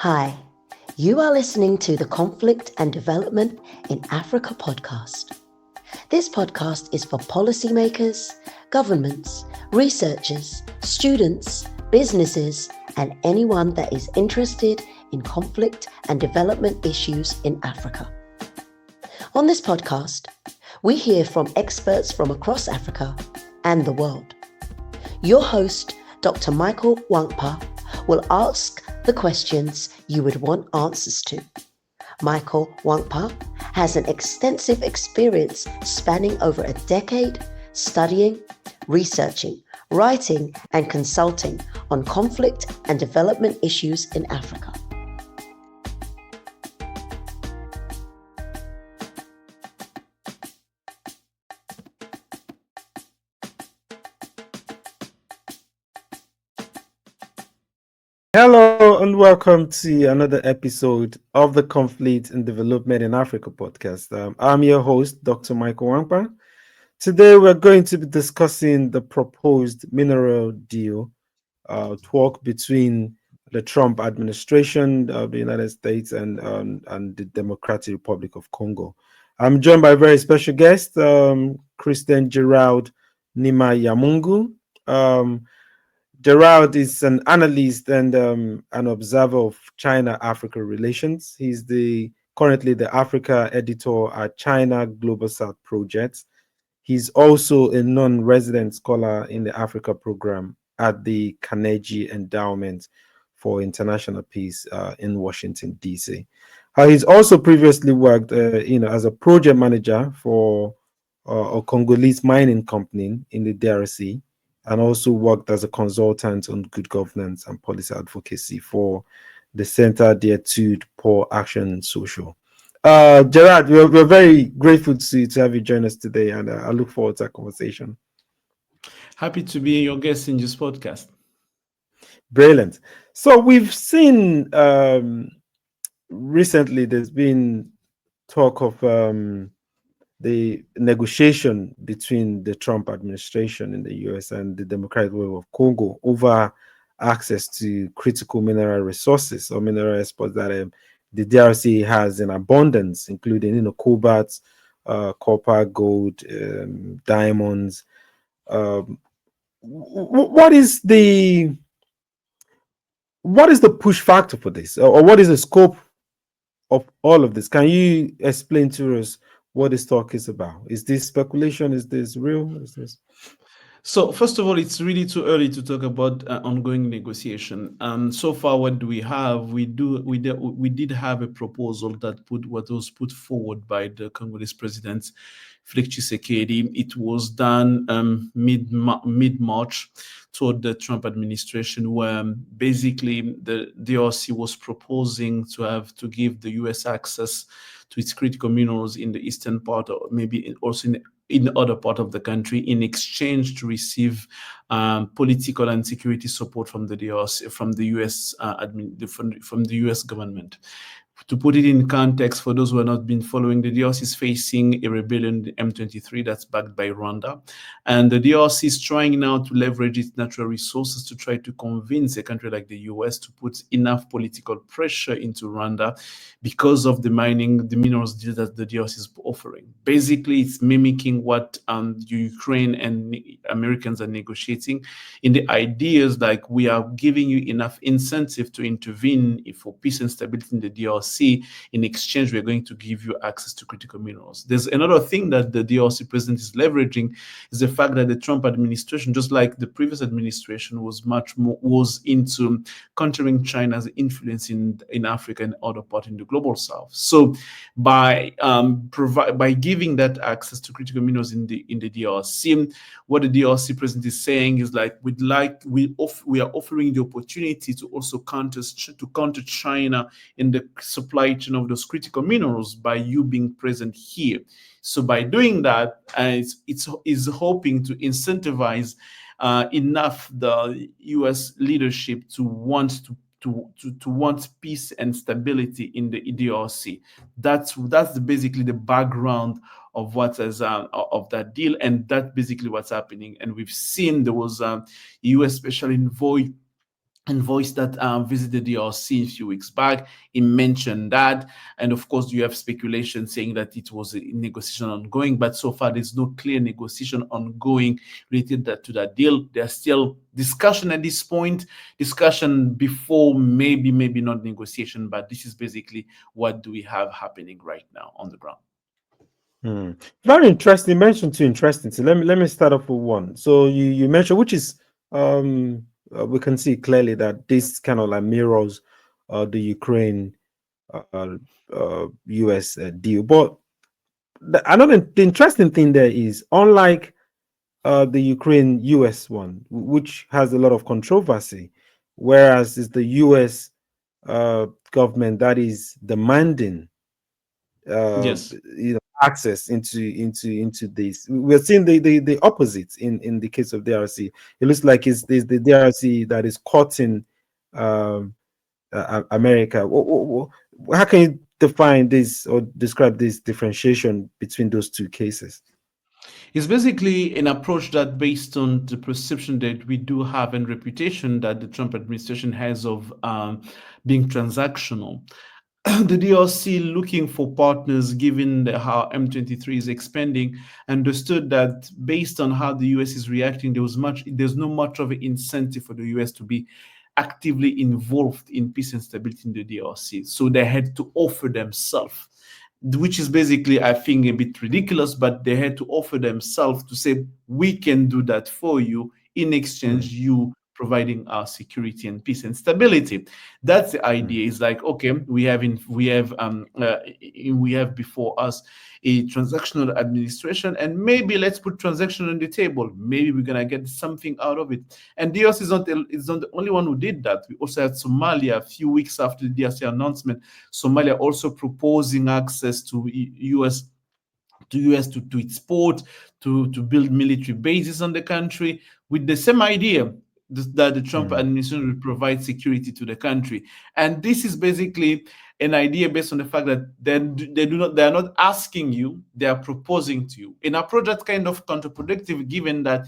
Hi, you are listening to the Conflict and Development in Africa podcast. This podcast is for policymakers, governments, researchers, students, businesses, and anyone that is interested in conflict and development issues in Africa. On this podcast, we hear from experts from across Africa and the world. Your host, Dr. Michael Nwankpa, will ask the questions you would want answers to. Michael Nwankpa has an extensive experience spanning over a decade studying, researching, writing, and consulting on conflict and development issues in Africa. Hello and welcome to another episode of the Conflict and Development in Africa podcast. I'm your host, Dr. Michael Nwankpa. Today we're going to be discussing the proposed mineral deal talk between the Trump administration of the United States and the Democratic Republic of Congo. I'm joined by a very special guest, Christian-Geraud Neema Byamungu. Gerald is an analyst and an observer of China-Africa relations. He's currently the Africa editor at China Global South Project. He's also a non-resident scholar in the Africa program at the Carnegie Endowment for International Peace in Washington, D.C. He's also previously worked as a project manager for a Congolese mining company in the DRC, and also worked as a consultant on good governance and policy advocacy for the Center d'Etudes pour Action Social. Gerard, we're very grateful to have you join us today, and I look forward to our conversation. Happy to be your guest in this podcast. Brilliant. So we've seen recently there's been talk of the negotiation between the Trump administration in the US and the Democratic Republic of Congo over access to critical mineral resources or mineral exports that the DRC has in abundance, including cobalt, copper, gold, diamonds. What is the push factor for this, or what is the scope of all of this? Can you explain to us what this talk is about? Is this speculation? Is this real? Is this? So first of all, it's really too early to talk about ongoing negotiation. So far, what do we have? We did have a proposal that was put forward by the Congolese president, Felix Tshisekedi. It was done mid-March toward the Trump administration, where basically the DRC was proposing to give the U.S. access to its critical minerals in the eastern part, or maybe also in the other part of the country, in exchange to receive political and security support from the DRC, from the U.S. From the U.S. government. To put it in context, for those who have not been following, the DRC is facing a rebellion, the M23, that's backed by Rwanda. And the DRC is trying now to leverage its natural resources to try to convince a country like the US to put enough political pressure into Rwanda because of the minerals deal that the DRC is offering. Basically, it's mimicking what Ukraine and Americans are negotiating in the ideas like, we are giving you enough incentive to intervene for peace and stability in the DRC. In exchange, we're going to give you access to critical minerals. There's another thing that the DRC president is leveraging, is the fact that the Trump administration, just like the previous administration, was into countering China's influence in Africa and other parts in the global south. So by giving that access to critical minerals in the DRC, what the DRC president is saying is like, we are offering the opportunity to also counter China in the supply chain of those critical minerals by you being present here. So by doing that, it's hoping to incentivize enough the U.S. leadership to want peace and stability in the DRC. That's basically the background of what is of that deal, and that's basically what's happening. And we've seen there was a U.S. special envoy envoy that visited the DRC a few weeks back. He mentioned that, and of course, you have speculation saying that it was a negotiation ongoing, but so far there's no clear negotiation ongoing related to that deal. There's still discussion at this point, discussion before maybe not negotiation, but this is basically what do we have happening right now on the ground. Very interesting. You mentioned two interesting. So let me start off with one. So you mentioned, which is we can see clearly that this kind of like mirrors the Ukraine US deal. But the interesting thing there is, unlike the Ukraine US one, which has a lot of controversy, whereas it's the US government that is demanding Yes. access into this. We're seeing the opposite in the case of DRC. It looks like it's the DRC that is caught in America. How can you define this or describe this differentiation between those two cases? It's basically an approach that based on the perception that we do have and reputation that the Trump administration has of being transactional. The DRC, looking for partners, given how M23 is expanding, understood that based on how the US is reacting, there's not much of an incentive for the US to be actively involved in peace and stability in the DRC. So they had to offer themselves, which is basically, I think, a bit ridiculous, but they had to offer themselves to say, we can do that for you in exchange, you providing our security and peace and stability. That's the idea. It's like, okay, we have before us a transactional administration, and maybe let's put transaction on the table. Maybe we're gonna get something out of it. And DRC is not the only one who did that. We also had Somalia a few weeks after the DRC announcement. Somalia also proposing access to US to its port, to build military bases on the country, with the same idea that the Trump administration will provide security to the country. And this is basically an idea based on the fact that they are not asking you, they are proposing to you. An approach that's kind of counterproductive, given that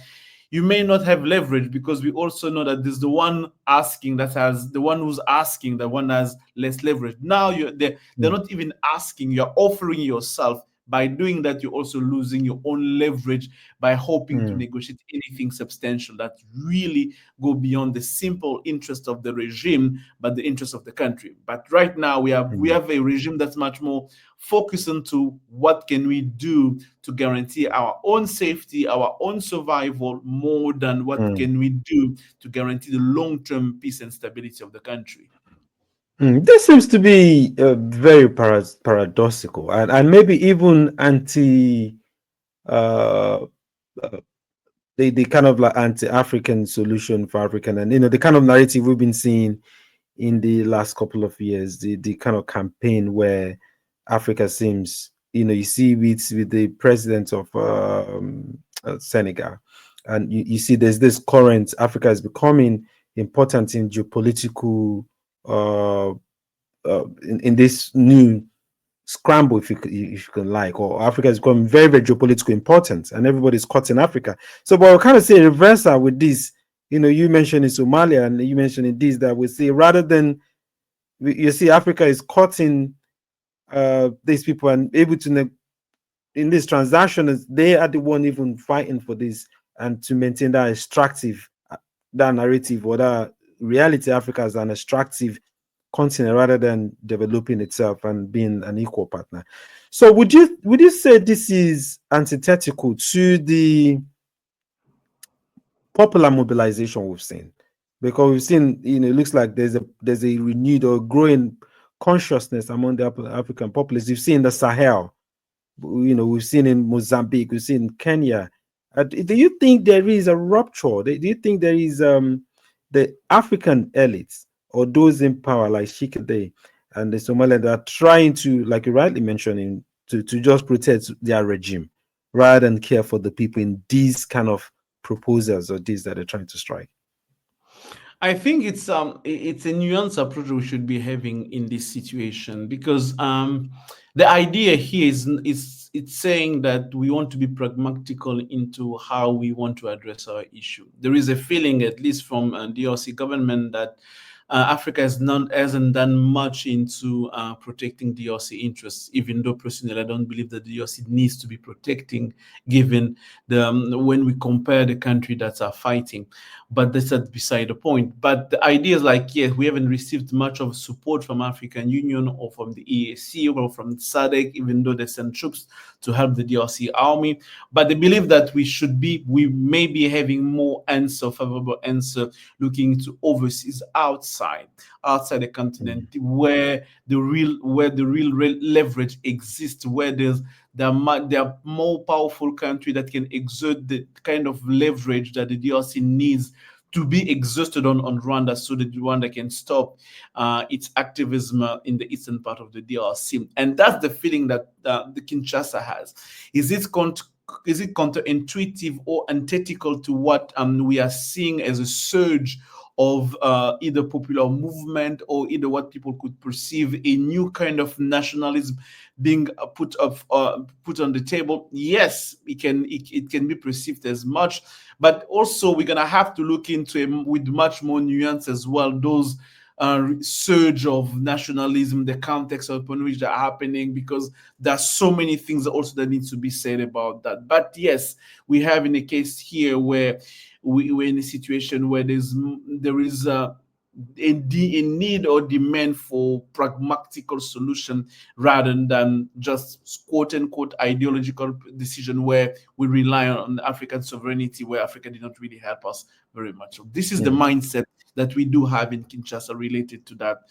you may not have leverage, because we also know that there's the one asking that has the one who's asking, the one has less leverage. Now they're not even asking, you're offering yourself. By doing that, you're also losing your own leverage by hoping to negotiate anything substantial that really go beyond the simple interest of the regime, but the interest of the country. But right now, we have a regime that's much more focused into what can we do to guarantee our own safety, our own survival, more than what can we do to guarantee the long-term peace and stability of the country. This seems to be very paradoxical, and maybe even anti the kind of like anti-African solution for African, and the kind of narrative we've been seeing in the last couple of years, the kind of campaign where Africa seems, you see with the president of Senegal, and you see there's this current Africa is becoming important in geopolitical in this new scramble, if you can like, or Africa is becoming very, very geopolitical important, and everybody's caught in Africa. So, but we'll kind of say reversal with this. You mentioned in Somalia, and you mentioned in this, that we see rather than you see Africa is caught in these people and able to in this transaction, they are the one even fighting for this and to maintain that extractive that narrative or that reality. Africa as an extractive continent rather than developing itself and being an equal partner. So would you say this is antithetical to the popular mobilization we've seen? Because we've seen, it looks like there's a renewed or growing consciousness among the African populace. You've seen the Sahel, we've seen in Mozambique, we've seen in Kenya. Do you think there is a rupture? Do you think there is the African elites or those in power like Shikade and the Somalians that are trying to, like you rightly mentioned, to just protect their regime rather than care for the people in these kind of proposals or these that they're trying to strike? I think it's a nuanced approach we should be having in this situation, because the idea here is it's saying that we want to be pragmatical into how we want to address our issue. There is a feeling, at least from DRC government, that Africa hasn't done much into protecting DRC interests, even though personally I don't believe that the DRC needs to be protecting, given the when we compare the country that are fighting. But that's beside the point. But the idea is like, yes, we haven't received much of support from African Union or from the EAC or from SADC, even though they send troops to help the DRC army. But they believe that we may be having more favorable answer looking to overseas outside the continent, where the real leverage exists, where there are more powerful country that can exert the kind of leverage that the DRC needs to be exhausted on Rwanda, so that Rwanda can stop its activism in the eastern part of the DRC. And that's the feeling that the Kinshasa has. Is it counterintuitive or antithetical to what we are seeing as a surge of either popular movement or either what people could perceive a new kind of nationalism being put on the table? Yes, it can be perceived as much, but also we're gonna have to look into with much more nuance as well those surge of nationalism, the context upon which they're happening, because there's so many things also that needs to be said about that. But yes, we have in a case here where we're in a situation where there is a need or demand for pragmatical solution rather than just quote unquote ideological decision where we rely on African sovereignty, where Africa did not really help us very much. So this is the mindset that we do have in Kinshasa related to that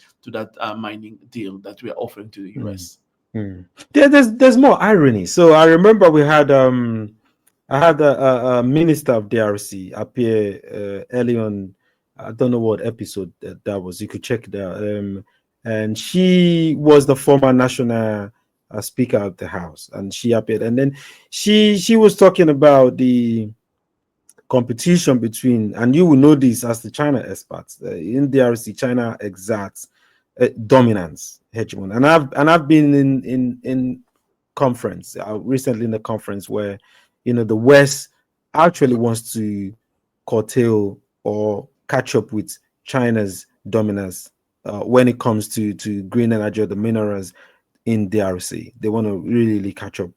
mining deal that we are offering to the US. Yeah, there's more irony. So I remember I had a minister of DRC appear early on. I don't know what episode that was. You could check it out. And she was the former national speaker of the House, and she appeared. And then she was talking about the competition between, and you will know this as the China experts in DRC. China exerts dominance, hegemony, and I've been in conference recently, in the conference where the West actually wants to curtail or catch up with China's dominance when it comes to green energy or the minerals in DRC. They want to really catch up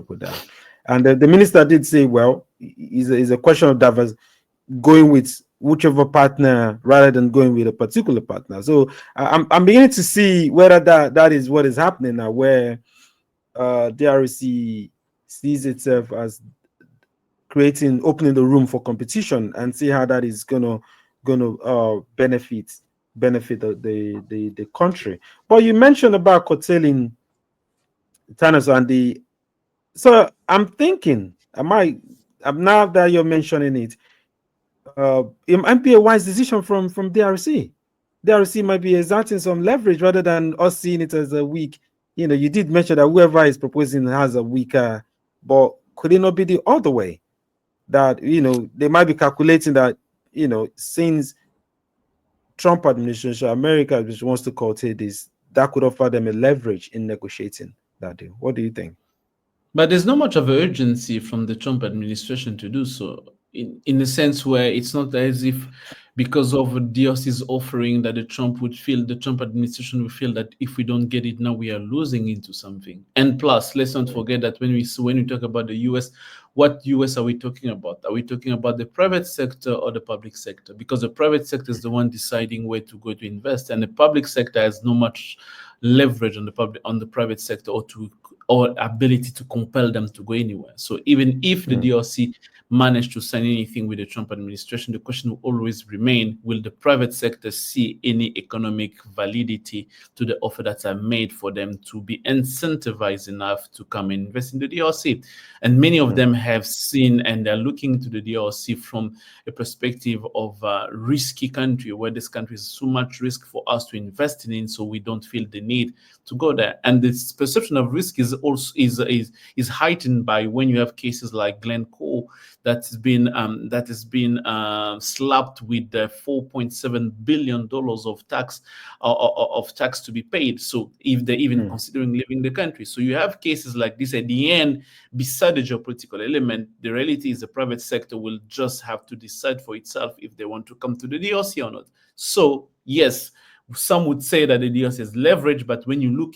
with that. And the minister did say, well, is a question of diverse, going with whichever partner rather than going with a particular partner. So I'm beginning to see whether that is what is happening now, where DRC sees itself as opening the room for competition, and see how that is gonna benefit the country. But you mentioned about curtailing China, and so I'm thinking, now that you're mentioning it, it might be a wise decision from DRC. DRC might be exerting some leverage rather than us seeing it as a weak. You did mention that whoever is proposing has a weaker, but could it not be the other way? That they might be calculating that since Trump administration, America wants to curtail this, that could offer them a leverage in negotiating that deal. What do you think? But there's not much of an urgency from the Trump administration to do so, in a sense where it's not as if because of DRC's offering that the Trump administration would feel that if we don't get it now, we are losing into something. And plus, let's not forget that when we talk about the US, what US are we talking about? Are we talking about the private sector or the public sector? Because the private sector is the one deciding where to go to invest, and the public sector has no much leverage on the private sector or ability to compel them to go anywhere. So even if the DRC managed to sign anything with the Trump administration, the question will always remain, will the private sector see any economic validity to the offer that are made for them to be incentivized enough to come and invest in the DRC? And many of them have seen, and they're looking to the DRC from a perspective of a risky country, where this country is so much risk for us to invest in, so we don't feel the need to go there. And this perception of risk is also is heightened by when you have cases like Glencore that has been slapped with $4.7 billion of tax to be paid. So if they're even considering leaving the country, so you have cases like this. At the end, beside the geopolitical element, the reality is the private sector will just have to decide for itself if they want to come to the DRC or not. So yes, some would say that the DRC is leverage, but when you look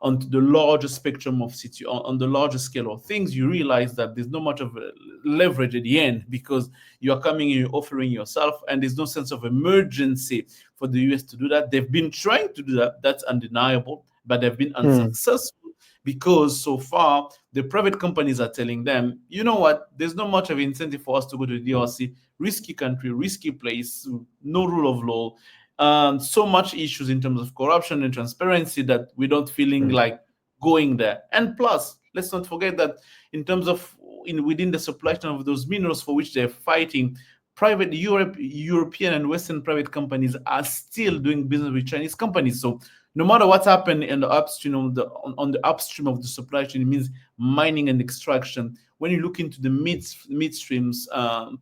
onto the larger spectrum of on the larger scale of things, you realize that there's not much of a leverage at the end, because you are coming and you're offering yourself, and there's no sense of emergency for the US to do that. They've been trying to do that, that's undeniable, but they've been unsuccessful. Because so far, the private companies are telling them, you know what, there's not much of an incentive for us to go to the DRC. Risky country, risky place, no rule of law, so much issues in terms of corruption and transparency that we don't feeling like going there. And plus, let's not forget that in terms of within the supply chain of those minerals for which they're fighting, private European and Western private companies are still doing business with Chinese companies. So no matter what happened in the upstream on the upstream of the supply chain, it means mining and extraction. When you look into the midstreams,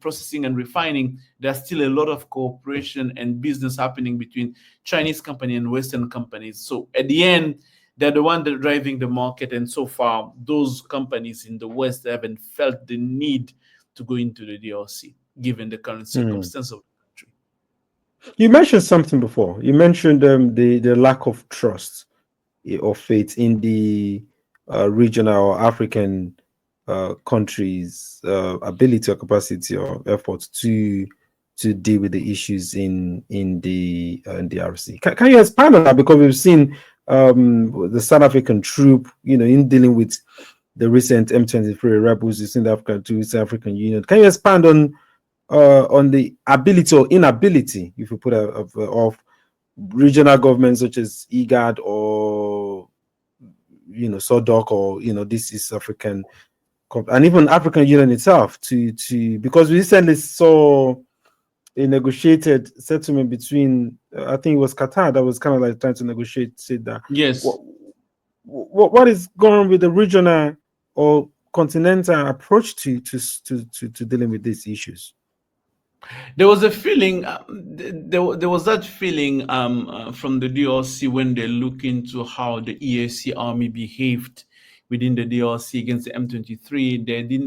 processing and refining, there's still a lot of cooperation and business happening between Chinese company and Western companies. So at the end, they're the one that are driving the market. And so far, those companies in the West haven't felt the need to go into the DRC, given the current circumstance of the country. You mentioned something before. You mentioned the lack of trust or faith in the regional or African countries' ability or capacity or efforts to deal with the issues in the DRC. Can you expand on that? Because we've seen the South African troop, in dealing with the recent M23 rebels in Africa to East African Union. Can you expand on the ability or inability, if you put of regional governments such as IGAD or SODOC or this is African, and even African Union itself to because we recently saw a negotiated settlement between I think it was Qatar that was kind of like trying to negotiate, said that. Yes. What is going on with the regional or continental approach to dealing with these issues? There was a feeling, there was that feeling from the DRC when they look into how the EAC army behaved within the DRC against the M23.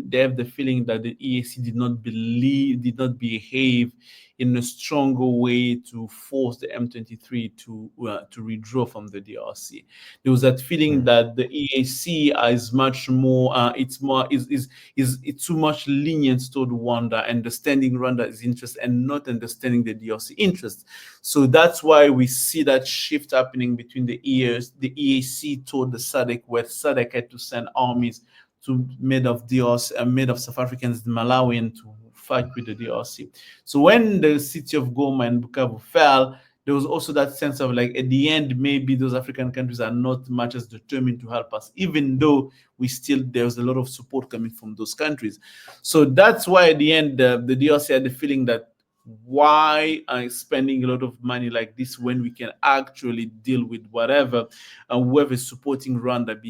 They have the feeling that the EAC did not behave in a stronger way to force the M23 to withdraw from the DRC. There was that feeling that the EAC is much more, it's too much lenient toward Rwanda, understanding Rwanda's interest and not understanding the DRC interest. So that's why we see that shift happening between the EAC toward the SADC, where SADC had to send armies made of South Africans, Malawian, to fight with the DRC. So when the city of Goma and Bukavu fell, there was also that sense of like, at the end, maybe those African countries are not much as determined to help us, even though there's a lot of support coming from those countries. So that's why at the end, the DRC had the feeling that, why are you spending a lot of money like this when we can actually deal with whatever, and whoever is supporting Rwanda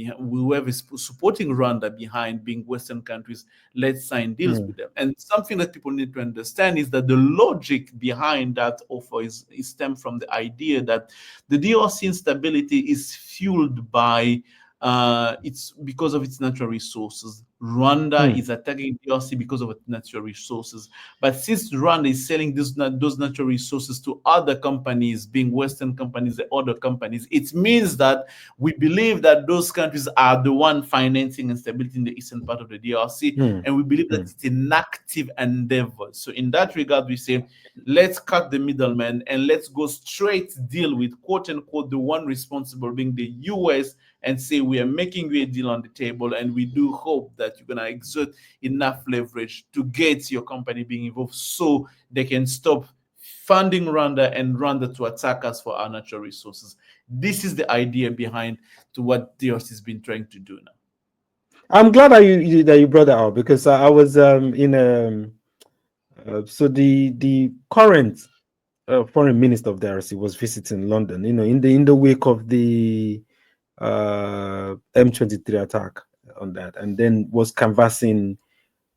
behind being Western countries, let's sign deals with them. And something that people need to understand is that the logic behind that offer is stemmed from the idea that the DRC instability is fueled by it's because of its natural resources. Rwanda is attacking DRC because of its natural resources. But since Rwanda is selling those natural resources to other companies, being Western companies, the other companies, it means that we believe that those countries are the one financing instability in the eastern part of the DRC. And we believe that it's an active endeavor. So in that regard, we say, let's cut the middleman and let's go straight deal with, quote unquote, the one responsible being the US, and say, we are making you a deal on the table, and we do hope that you're going to exert enough leverage to get your company being involved so they can stop funding Rwanda and Rwanda to attack us for our natural resources. This is the idea behind to what DRC has been trying to do now. I'm glad that you brought that up, because I was so the current foreign minister of DRC was visiting London, in the wake of the M23 attack on that, and then was canvassing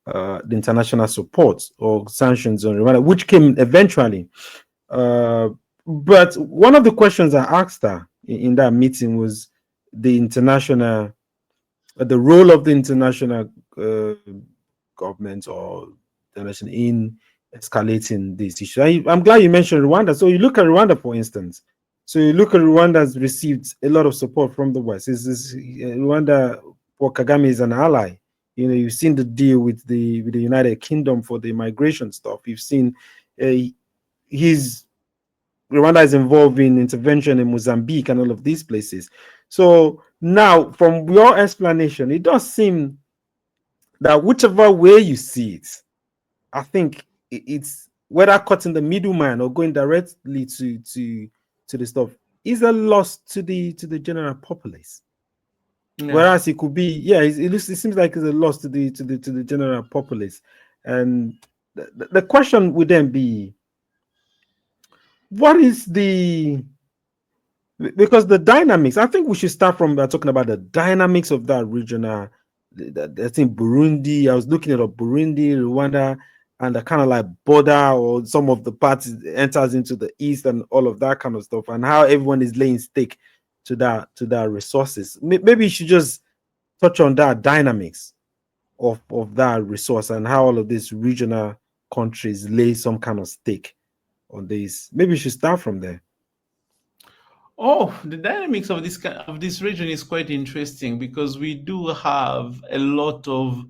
the international support or sanctions on Rwanda, which came eventually. But one of the questions I asked her in that meeting was the international, the role of the international government or the nation in escalating this issue. I'm glad you mentioned Rwanda. So you look at Rwanda, for instance. So you look at Rwanda has received a lot of support from the West. Rwanda for Kagame is an ally. You've seen the deal with the United Kingdom for the migration stuff. You've seen Rwanda is involved in intervention in Mozambique and all of these places. So now, from your explanation, it does seem that whichever way you see it, I think it's whether cutting the middleman or going directly to the stuff is a loss to the general populace. Yeah. Whereas it could be, it seems like it's a loss to the general populace. And the question would then be, what is because the dynamics, I think we should start from talking about the dynamics of that regional. I think Burundi, I was looking at Burundi, Rwanda, and the kind of like border or some of the parts enters into the east and all of that kind of stuff, and how everyone is laying stake to that resources. Maybe you should just touch on that dynamics of that resource and how all of these regional countries lay some kind of stake on this. Maybe you should start from there. Oh, the dynamics of this region is quite interesting because we do have a lot of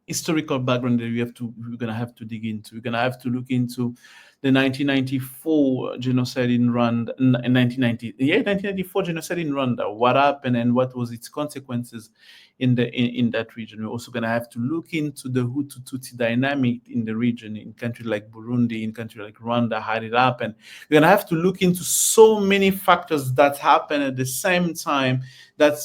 historical background that we're gonna have to dig into. We're gonna have to look into the 1994 genocide in Rwanda, 1994 genocide in Rwanda. What happened and what was its consequences in that region. We're also gonna have to look into the Hutu-Tutsi dynamic in the region, in countries like Burundi, in countries like Rwanda, how it happened. We're gonna have to look into so many factors that happen at the same time that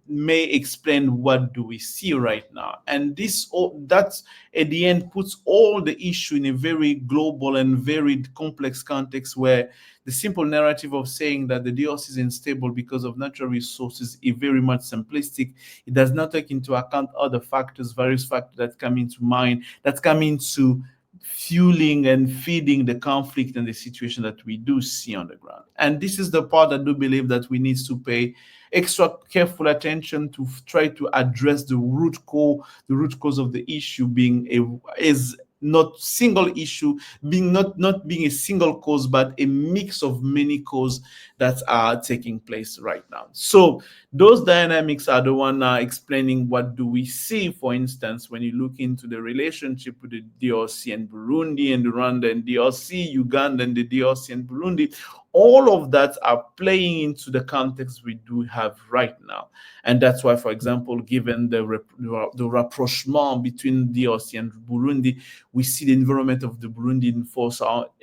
may explain what do we see right now. And that at the end puts all the issue in a very global and very complex context where the simple narrative of saying that the DRC is unstable because of natural resources is very much simplistic. It does not take into account other factors, various factors that come into mind, that come into fueling and feeding the conflict and the situation that we do see on the ground. And this is the part I do believe that we need to pay extra careful attention to try to address the root cause of the issue being is not single issue, not being a single cause, but a mix of many causes that are taking place right now. So those dynamics are the one explaining what do we see, for instance, when you look into the relationship with the DRC and Burundi and Rwanda and DRC, Uganda and the DRC and Burundi. All of that are playing into the context we do have right now. And that's why, for example, given the rapprochement between DRC and Burundi, we see the environment of the Burundian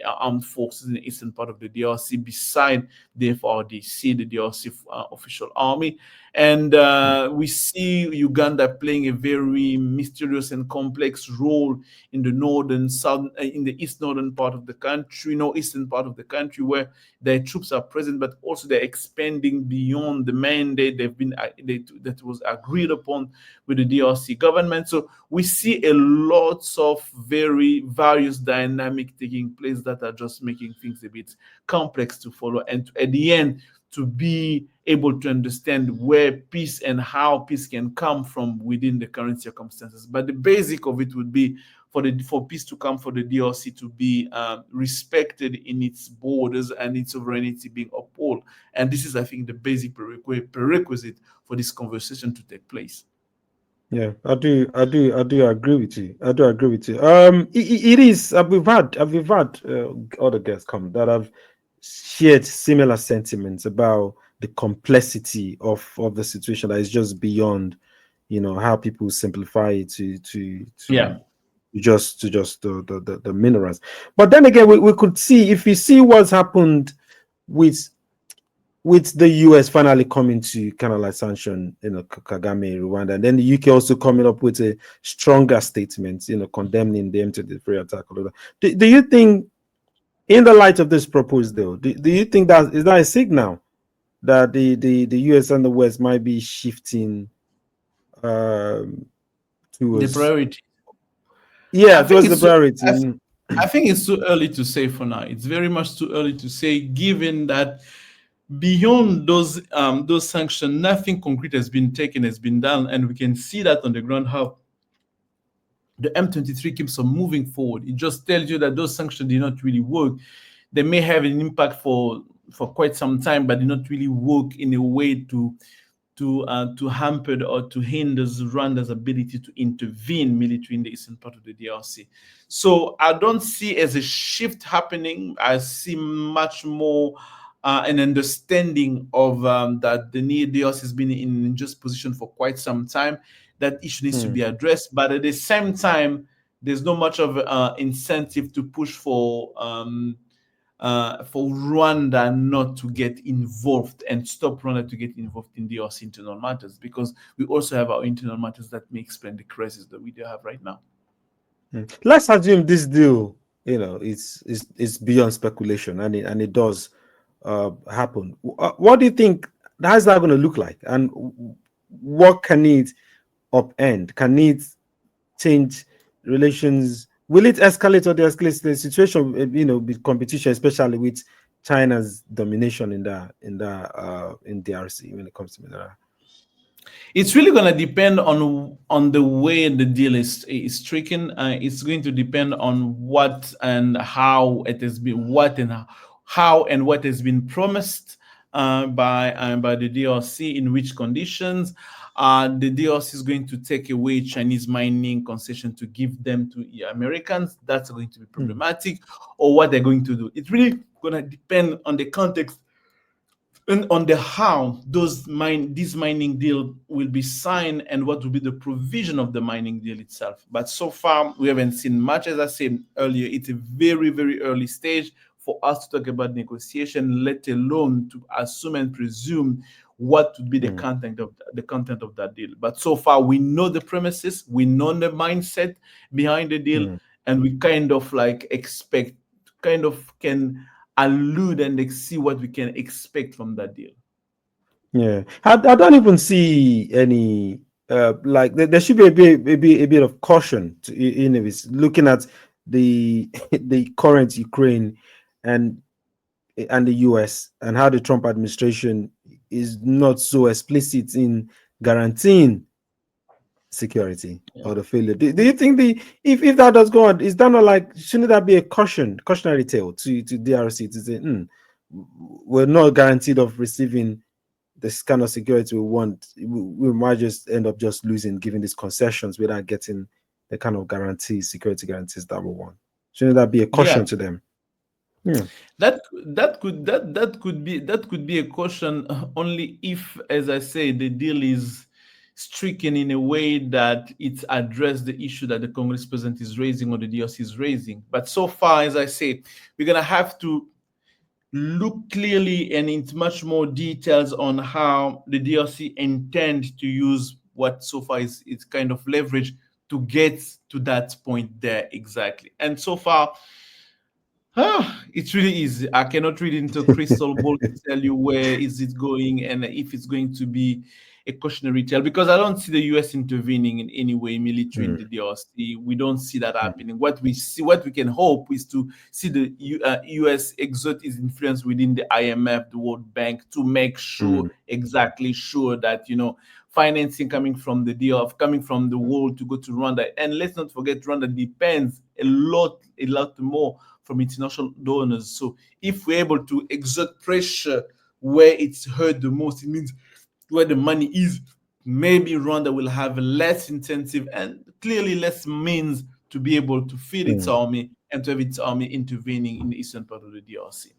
armed forces in the eastern part of the DRC beside the FRDC, the DRC official army. And we see Uganda playing a very mysterious and complex role in the east northern part of the country, eastern part of the country, where their troops are present, but also they're expanding beyond the mandate that was agreed upon with the DRC government. So we see a lot of very various dynamics taking place that are just making things a bit complex to follow, and at the end to be able to understand where peace and how peace can come from within the current circumstances. But the basic of it would be for peace to come, for the DRC to be respected in its borders and its sovereignty being upheld. And this is, I think, the basic prerequisite for this conversation to take place. Yeah, I do agree with you. I do agree with you. It is. We've had other guests come that have shared similar sentiments about the complexity of the situation that is just beyond, how people simplify it to just the minerals. But then again, we could see, if you see what's happened with the US finally coming to kind of like sanction, Kagame, Rwanda, and then the UK also coming up with a stronger statement, condemning the M23 attack. Do you think, in the light of this proposed deal, do you think that is that a signal that the US and the West might be shifting The towards, priority. yeah, I think towards the it's. priority. I think it's too early to say for now. It's very much too early to say, given that beyond those sanctions, nothing concrete has been taken, has been done, and we can see that on the ground how the M23 keeps on moving forward. It just tells you that those sanctions did not really work. They may have an impact for quite some time, but did not really work in a way to hamper or to hinder Rwanda's ability to intervene militarily in the eastern part of the DRC. So I don't see as a shift happening. I see much more an understanding of that the DRC has been in an unjust position for quite some time. That issue needs to be addressed, but at the same time, there's not much of incentive to push for Rwanda not to get involved and stop Rwanda to get involved in DRC internal matters, because we also have our internal matters that may explain the crisis that we do have right now. Let's assume this deal, it's beyond speculation, and it does happen. What do you think? How's that going to look like, and what can it upend? Can it change relations? Will it escalate or de-escalate the situation? With competition, especially with China's domination in DRC when it comes to mineral. It's really going to depend on the way the deal is stricken. It's going to depend on what and how it has been, what has been promised by the DRC, in which conditions. The DRC is going to take away Chinese mining concession to give them to Americans. That's going to be problematic. Or what they're going to do. It's really going to depend on the context and on the how this mining deal will be signed and what will be the provision of the mining deal itself. But so far, we haven't seen much. As I said earlier, it's a very, very early stage for us to talk about negotiation, let alone to assume and presume what would be the content of that deal. But so far, we know the premises, we know the mindset behind the deal, and we kind of can allude and see what we can expect from that deal. Yeah, I don't even see any there should be a bit of caution it's looking at the current Ukraine and the US, and how the Trump administration is not so explicit in guaranteeing security or the failure. Do you think if that does go on, is that not shouldn't that be a cautionary tale to DRC to say we're not guaranteed of receiving this kind of security we want? We might just end up just losing, giving these concessions without getting the kind of security guarantees that we want. Shouldn't that be a caution to them? That could be a caution only if, as I say, the deal is stricken in a way that it addresses the issue that the Congolese president is raising or the DRC is raising. But so far, as I say, we're gonna have to look clearly and into much more details on how the DRC intend to use what so far is kind of leverage to get to that point there exactly. And so far, it's really easy. I cannot read into a crystal ball to tell you where is it going and if it's going to be a cautionary tale, because I don't see the US intervening in any way military in the DRC. We don't see that happening. What we can hope is to see the US exert its influence within the IMF, the World Bank, to make exactly sure that financing coming from the world to go to Rwanda. And let's not forget, Rwanda depends a lot more from international donors. So if we're able to exert pressure where it's hurt the most, it means where the money is, maybe Rwanda will have less incentive and clearly less means to be able to feed its army and to have its army intervening in the eastern part of the DRC.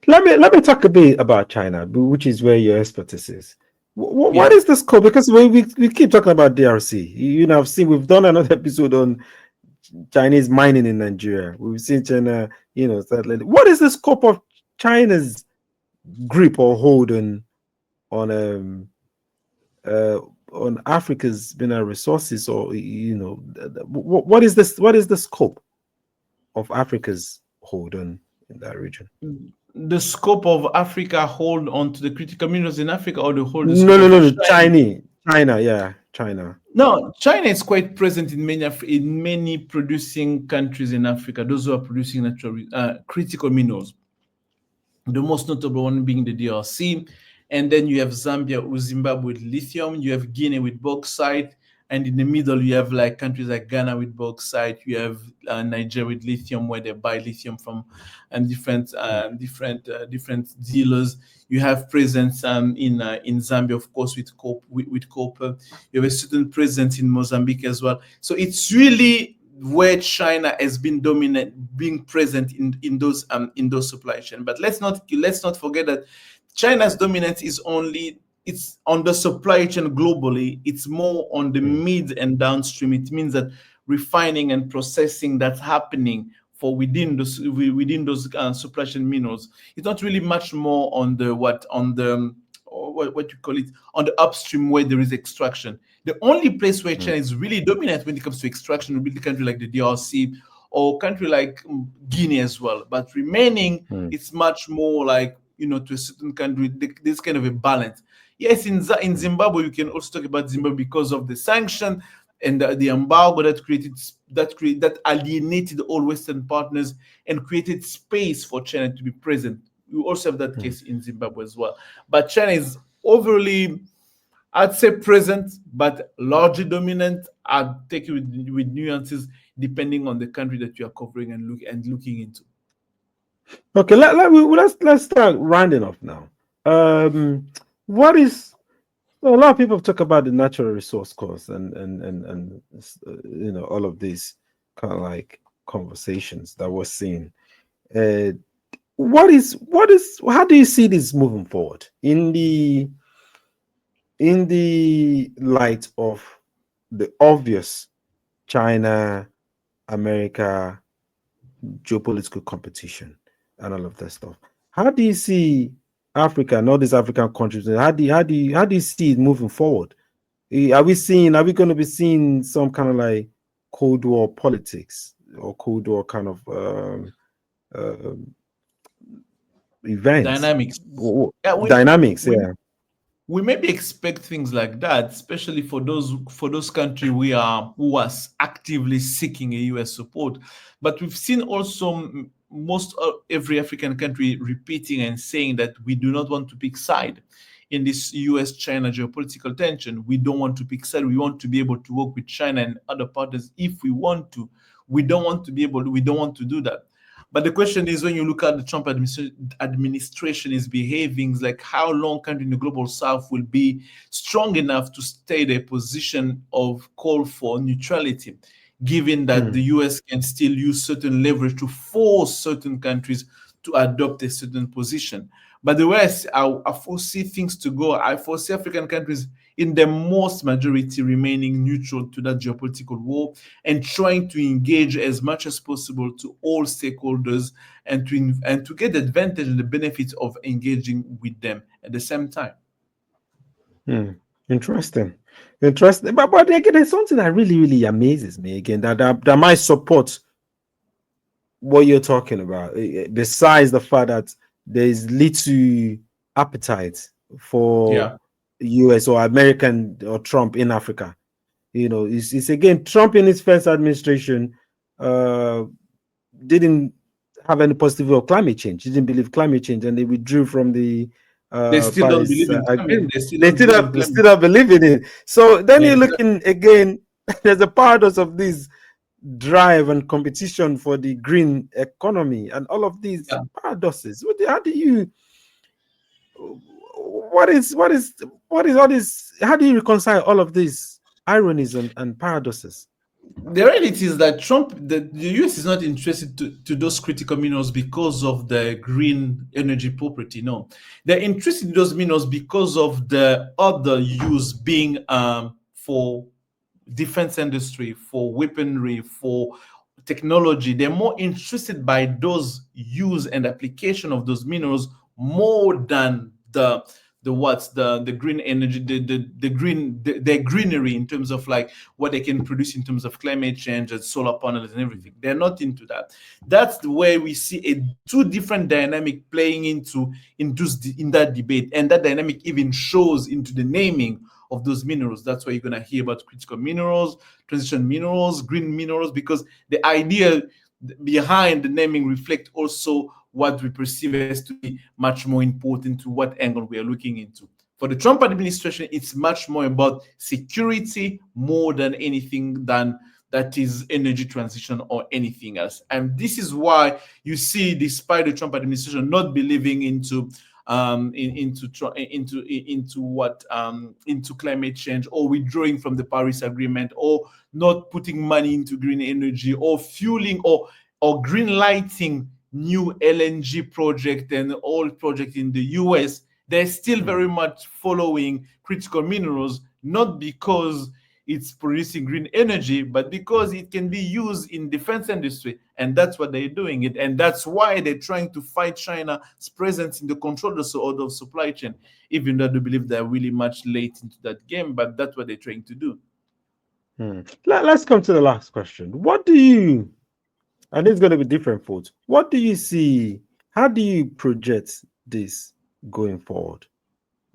Let me talk a bit about China, which is where your expertise is. What is the scope? Because we keep talking about DRC. I've seen, we've done another episode on Chinese mining in Nigeria. We've seen China, what is the scope of China's grip or hold on Africa's mineral resources, or what is the scope of Africa's hold in that region? The scope of Africa hold on to the critical minerals in Africa, or the whole the No, scope no, of no, no. China? China, yeah, China. No, China is quite present in many producing countries in Africa. Those who are producing natural critical minerals. The most notable one being the DRC, and then you have Zambia or Zimbabwe with lithium. You have Guinea with bauxite, and in the middle you have like countries like Ghana with bauxite. You have Nigeria with lithium, where they buy lithium from and different dealers. You have presence in Zambia, of course, with copper. You have a certain presence in Mozambique as well. So it's really where China has been dominant, being present in those supply chain. But let's not forget that China's dominance is only, it's on the supply chain globally. It's more on the mid and downstream. It means that refining and processing that's happening for within those supply chain minerals. It's not really much more on the what you call it, on the upstream where there is extraction. The only place where China is really dominant when it comes to extraction would be the country like the DRC or country like Guinea as well. But remaining, it's much more like, to a certain country, this kind of a balance. Yes, in Zimbabwe, you can also talk about Zimbabwe because of the sanction and the embargo that alienated all Western partners and created space for China to be present. You also have that case in Zimbabwe as well. But China is overly, I'd say, present, but largely dominant. I'd take it with nuances depending on the country that you are covering and looking into. Okay, let's start rounding off now. What is, a lot of people talk about the natural resource cost and all of these kind of like conversations that we're seeing. How do you see this moving forward in the light of the obvious China, America, geopolitical competition and all of that stuff? How do you see Africa and all these African countries? How do you see it moving forward? Are we going to be seeing some kind of like Cold War politics or Cold War kind of events? Dynamics. Dynamics, yeah. We maybe expect things like that, especially for those countries who are actively seeking a US support. But we've seen also most every African country repeating and saying that we do not want to pick side in this US-China geopolitical tension. We don't want to pick side. We want to be able to work with China and other partners if we want to. We don't want to do that. But the question is, when you look at the Trump administration is behaving, like how long country in the global south will be strong enough to stay their position of call for neutrality, given that the US can still use certain leverage to force certain countries to adopt a certain position. But the way I foresee things to go, I foresee African countries in the most majority remaining neutral to that geopolitical war and trying to engage as much as possible to all stakeholders and to get the advantage and the benefits of engaging with them at the same time. Interesting. But again, there's something that really amazes me again that might support what you're talking about. Besides the fact that there is little appetite for US or American or Trump in Africa. It's again, Trump in his first administration didn't have any positive view of climate change. He didn't believe climate change, and they withdrew from the they still don't believe in climate. They still don't believe in it. So then you're looking again, there's a paradox of this drive and competition for the green economy and all of these paradoxes. How do you reconcile all of these ironies and paradoxes? The reality is that the US is not interested to those critical minerals because of the green energy property. No, they're interested in those minerals because of the other use being for defense industry, for weaponry, for technology. They're more interested by those use and application of those minerals more than the the green energy, their greenery in terms of like what they can produce in terms of climate change and solar panels and everything. They're not into that. That's the way we see two different dynamic playing in that debate, and that dynamic even shows into the naming of those minerals. That's why you're going to hear about critical minerals, transition minerals, green minerals, because the idea behind the naming reflect also what we perceive as to be much more important to what angle we are looking into. For the Trump administration, it's much more about security more than anything than that is energy transition or anything else. And this is why you see, despite the Trump administration not believing into climate change, or withdrawing from the Paris Agreement, or not putting money into green energy, or fueling or green lighting new LNG project and oil project in the US, they're still very much following critical minerals, not because it's producing green energy, but because it can be used in defense industry. And that's what they're doing it. And that's why they're trying to fight China's presence in the control of the supply chain, even though they believe they're really much late into that game, but that's what they're trying to do. Let's come to the last question. What do you, and it's going to be different folks, what do you see, how do you project this going forward?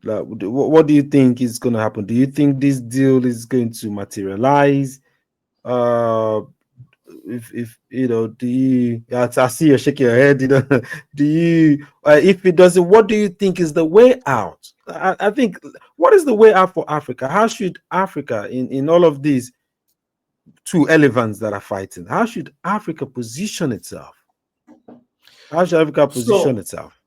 Like, what do you think is going to happen? Do you think this deal is going to materialize? If you know, do you? I see you shaking your head. You know, do you? If it doesn't, what do you think is the way out? I think, what is the way out for Africa? How should Africa, in all of these two elephants that are fighting, how should Africa position itself? How should Africa position itself?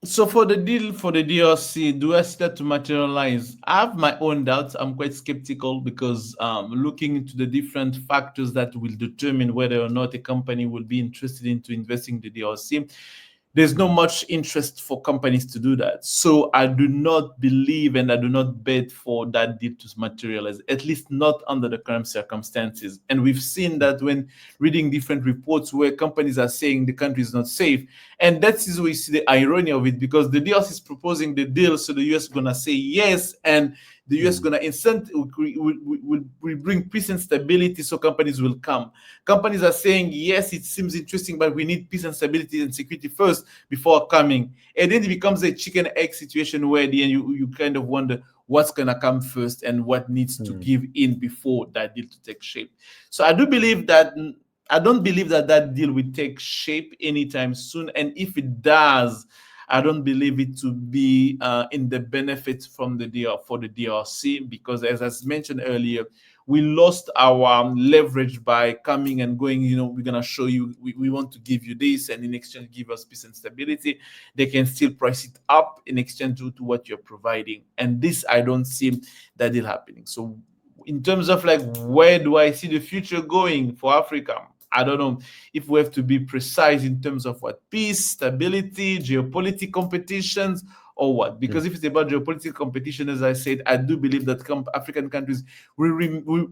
So for the deal for the DRC, do I see that to materialize? I have my own doubts. I'm quite skeptical because looking into the different factors that will determine whether or not a company will be interested into investing in the DRC, there's not much interest for companies to do that. So I do not believe and I do not bet for that deal to materialize, at least not under the current circumstances. And we've seen that when reading different reports where companies are saying the country is not safe. And that is where we see the irony of it, because the DRC is proposing the deal, so the US is going to say yes, and the US is going to will bring peace and stability, so companies will come. Companies are saying, yes, it seems interesting, but we need peace and stability and security first before coming. And then it becomes a chicken egg situation where then you kind of wonder what's going to come first and what needs to give in before that deal to take shape. So I don't believe that that deal will take shape anytime soon. And if it does, I don't believe it to be in the benefit from the DRC, because as I mentioned earlier, we lost our leverage by coming and going, we're going to show you, we want to give you this, and in exchange give us peace and stability. They can still price it up in exchange to what you're providing. And this, I don't see that deal happening. So in terms of like, where do I see the future going for Africa? I don't know if we have to be precise in terms of what, peace, stability, geopolitical competitions, or what. Because if it's about geopolitical competition, as I said, I do believe that African countries will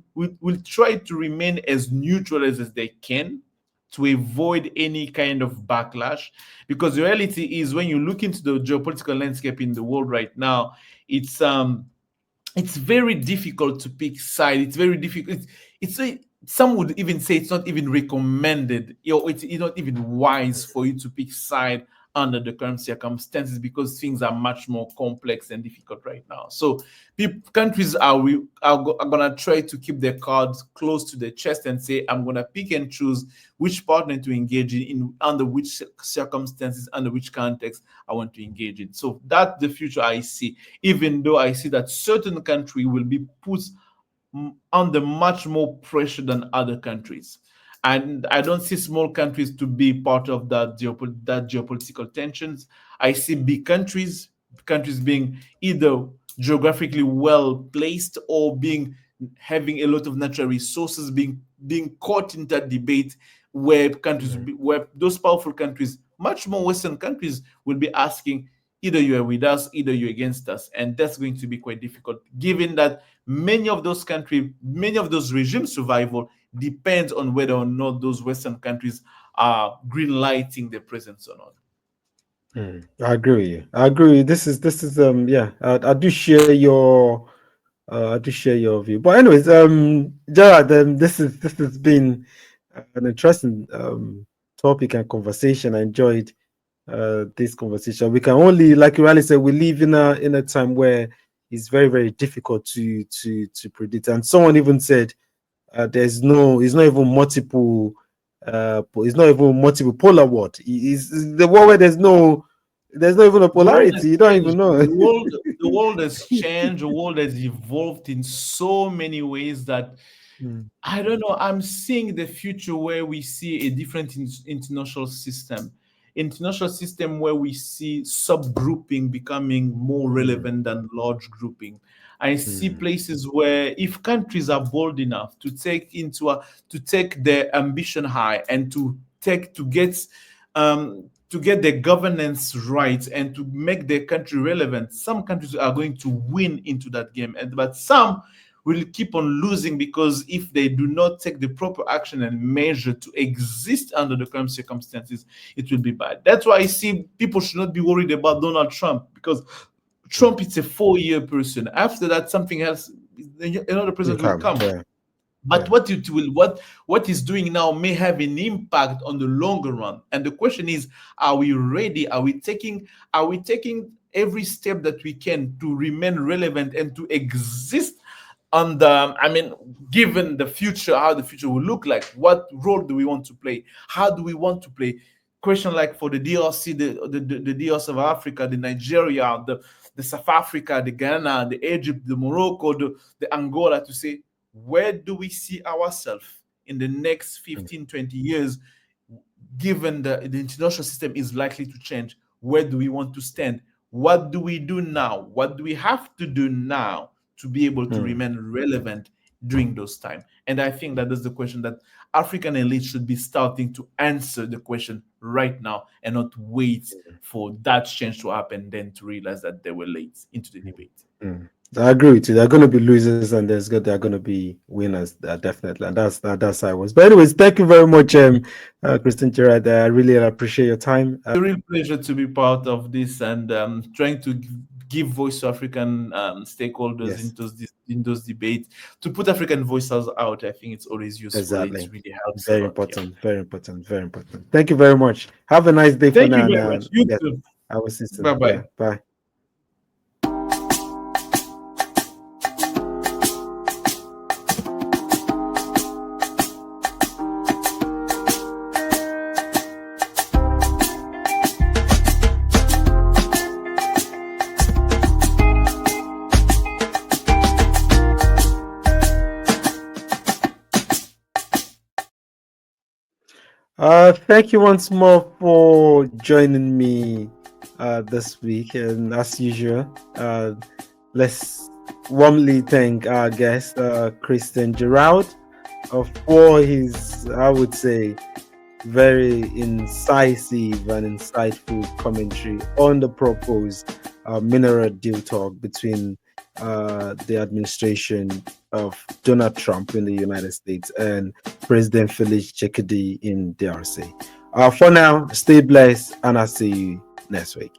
try to remain as neutral as they can to avoid any kind of backlash. Because the reality is, when you look into the geopolitical landscape in the world right now, it's very difficult to pick side. It's very difficult. Some would even say it's not even recommended. It's not even wise for you to pick side under the current circumstances, because things are much more complex and difficult right now. So countries are going to try to keep their cards close to their chest and say, I'm going to pick and choose which partner to engage in under which circumstances, under which context I want to engage in. So that's the future I see, even though I see that certain country will be put under much more pressure than other countries. And I don't see small countries to be part of that geopolitical tensions. I see big countries being either geographically well placed or having a lot of natural resources, being caught in that debate where where those powerful countries, much more Western countries, will be asking, either you are with us, either you're against us. And that's going to be quite difficult, given that many of those regimes' survival depends on whether or not those Western countries are green lighting their presence or not. I agree with you. I agree with you. This is yeah. I do share your view. But anyways, Gerard, this has been an interesting topic and conversation. I enjoyed this conversation. We can only, like you rightly said, we live in a time where it's very, very difficult to predict. And someone even said it's not even multiple it's not even multiple polar world. It's the world where there's not even a The world has polarity. You don't even changed. know. The world has changed. The world has evolved in so many ways that Mm, I don't know. I'm seeing the future where we see a different international system where we see subgrouping becoming more mm, relevant than large grouping. I see mm, places where if countries are bold enough to take their ambition high and to get their governance right and to make their country relevant, some countries are going to win into that game, but some will keep on losing because if they do not take the proper action and measure to exist under the current circumstances, it will be bad. That's why I see people should not be worried about Donald Trump because mm. Trump is a 4-year person. After that, something else, another You president will come. come. Yeah. But Yeah. what he's doing now may have an impact on the longer run. And the question is, are we ready? Are we taking every step that we can to remain relevant and to exist on the I mean, given the future, how the future will look like, what role do we want to play? How do we want to play? Question like for the DRC, the DRC of Africa, the Nigeria, the South Africa, the Ghana, the Egypt, the Morocco, the Angola, to say where do we see ourselves in the next Mm, 15, 20 years, given the international system is likely to change? Where do we want to stand? What do we do now? What do we have to do now to be able to mm, remain relevant during those times? And I think that is the question that African elites should be starting to answer the question right now and not wait for that change to happen, then to realize that they were late into the mm, debate. mm. I agree with you. There are going to be losers and there are going to be winners. Definitely, and that's how it was. But anyways, thank you very much, Christian-Geraud. I really appreciate your time. A real pleasure to be part of this and trying to give voice to African stakeholders Yes, in those debates to put African voices out. I think it's always useful. It exactly. really helps a Very lot. Yeah. important. Very important. Very important. Thank you very much. Have a nice day for Thank you now. And very much. You yes, too. I will see you Bye soon. bye. Yeah. Bye. Thank you once more for joining me this week, and as usual, let's warmly thank our guest, Christian-Geraud, for his, I would say, very incisive and insightful commentary on the proposed mineral deal talk between the administration of Donald Trump in the United States and President Felix Tshisekedi in DRC. For now, stay blessed, and I'll see you next week.